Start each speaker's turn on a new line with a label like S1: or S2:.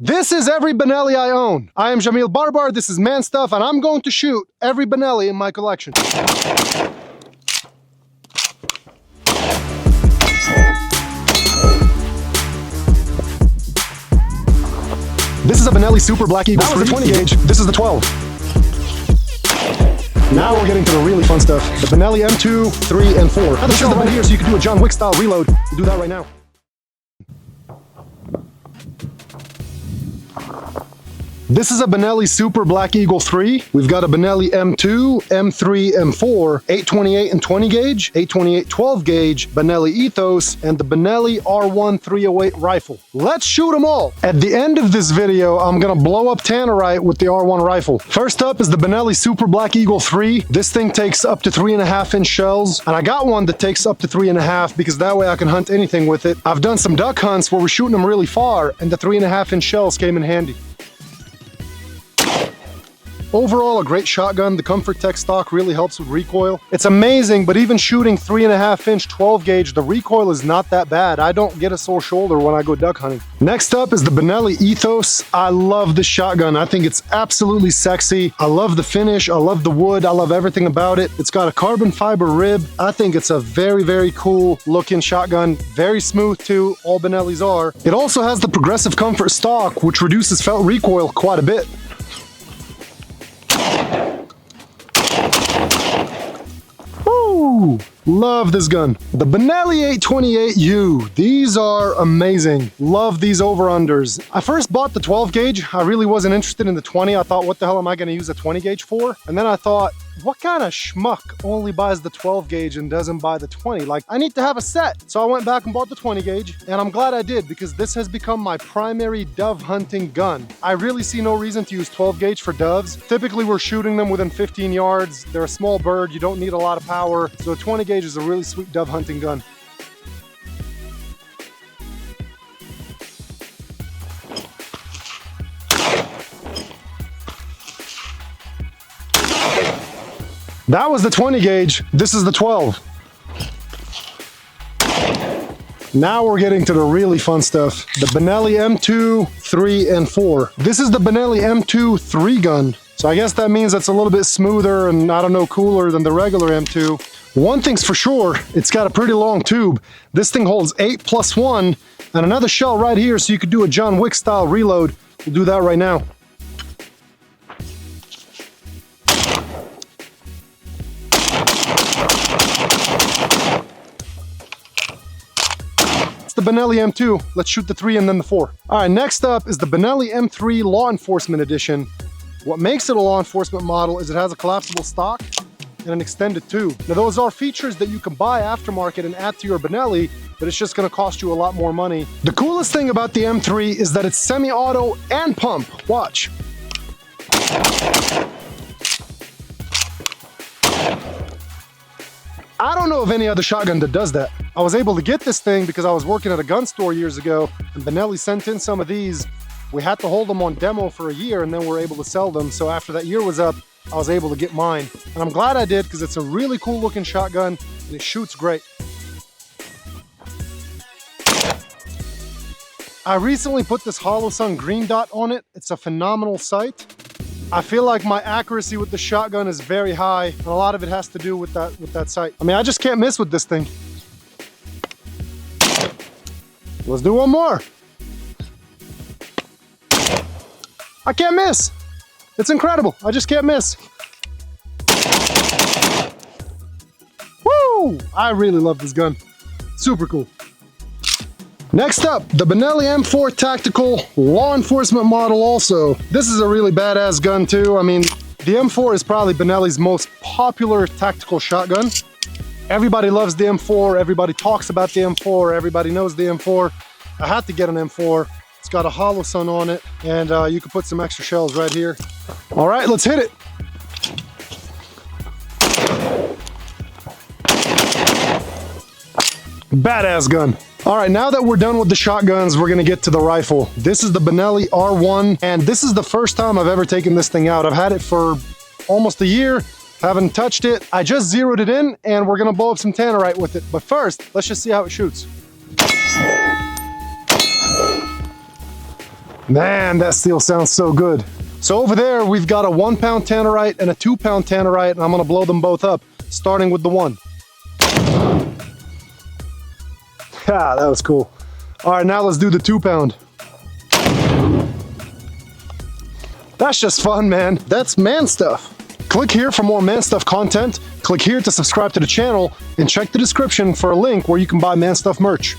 S1: This is every Benelli I own. I am Jamil Barbar, this is Man Stuff, and I'm going to shoot every Benelli in my collection. This is a Benelli Super Black Eagle. That was the 20 gauge. This is the 12. Now we're getting to the really fun stuff. The Benelli M2, 3, and 4. This is the right here, so you can do a John Wick style reload. We'll do that right now. This is a Benelli Super Black Eagle 3. We've got a Benelli M2, M3, M4, 828 and 20 gauge, 828 12 gauge, Benelli Ethos, and the Benelli R1 308 rifle. Let's shoot them all. At the end of this video, I'm gonna blow up Tannerite with the R1 rifle. First up is the Benelli Super Black Eagle 3. This thing takes up to 3.5-inch shells, and I got one that takes up to 3.5 because that way I can hunt anything with it. I've done some duck hunts where we're shooting them really far, and the 3.5-inch shells came in handy. Overall, a great shotgun. The Comfort Tech stock really helps with recoil. It's amazing, but even shooting 3.5-inch 12 gauge, the recoil is not that bad. I don't get a sore shoulder when I go duck hunting. Next up is the Benelli Ethos. I love this shotgun. I think it's absolutely sexy. I love the finish. I love the wood. I love everything about it. It's got a carbon fiber rib. I think it's a very, very cool looking shotgun. Very smooth too. All Benellis are. It also has the Progressive Comfort stock, which reduces felt recoil quite a bit. Woo! Love this gun. The Benelli 828U. These are amazing. Love these over-unders. I first bought the 12 gauge. I really wasn't interested in the 20. I thought, what the hell am I going to use a 20 gauge for? And then I thought, what kind of schmuck only buys the 12 gauge and doesn't buy the 20? Like, I need to have a set. So I went back and bought the 20 gauge, and I'm glad I did because this has become my primary dove hunting gun. I really see no reason to use 12 gauge for doves. Typically, we're shooting them within 15 yards. They're a small bird. You don't need a lot of power. So a 20 gauge is a really sweet dove hunting gun. That was the 20 gauge. This is the 12. Now we're getting to the really fun stuff. The Benelli M2, 3, and 4. This is the Benelli M2 3 gun. So I guess that means it's a little bit smoother and, I don't know, cooler than the regular M2. One thing's for sure, it's got a pretty long tube. This thing holds 8 + 1 and another shell right here so you could do a John Wick style reload. We'll do that right now. It's the Benelli M2. Let's shoot the 3 and then the 4. All right, next up is the Benelli M3 Law Enforcement Edition. What makes it a law enforcement model is it has a collapsible stock and an extended tube. Now those are features that you can buy aftermarket and add to your Benelli, but it's just gonna cost you a lot more money. The coolest thing about the M3 is that it's semi-auto and pump. Watch. I don't know of any other shotgun that does that. I was able to get this thing because I was working at a gun store years ago, and Benelli sent in some of these. We had to hold them on demo for a year, and then we're able to sell them. So after that year was up, I was able to get mine. And I'm glad I did because it's a really cool looking shotgun, and it shoots great. I recently put this Hollow Sun green dot on it. It's a phenomenal sight. I feel like my accuracy with the shotgun is very high, and a lot of it has to do with that sight. I mean, I just can't miss with this thing. Let's do one more. I can't miss. It's incredible. I just can't miss. Woo! I really love this gun. Super cool. Next up, the Benelli M4 Tactical Law Enforcement model also. This is a really badass gun too. I mean, the M4 is probably Benelli's most popular tactical shotgun. Everybody loves the M4, everybody talks about the M4, everybody knows the M4. I had to get an M4. It's got a Hollow Sun on it, and you can put some extra shells right here. All right, let's hit it. Badass gun. All right, now that we're done with the shotguns, we're gonna get to the rifle. This is the Benelli R1, and this is the first time I've ever taken this thing out. I've had it for almost a year, haven't touched it. I just zeroed it in, and we're gonna blow up some Tannerite with it. But first, let's just see how it shoots. Man, that steel sounds so good. So over there, we've got a 1 pound Tannerite and a 2 pound Tannerite, and I'm gonna blow them both up, starting with the 1. Yeah, that was cool. All right, now let's do the 2 pound. That's just fun, man. That's man stuff. Click here for more man stuff content. Click here to subscribe to the channel, and check the description for a link where you can buy man stuff merch.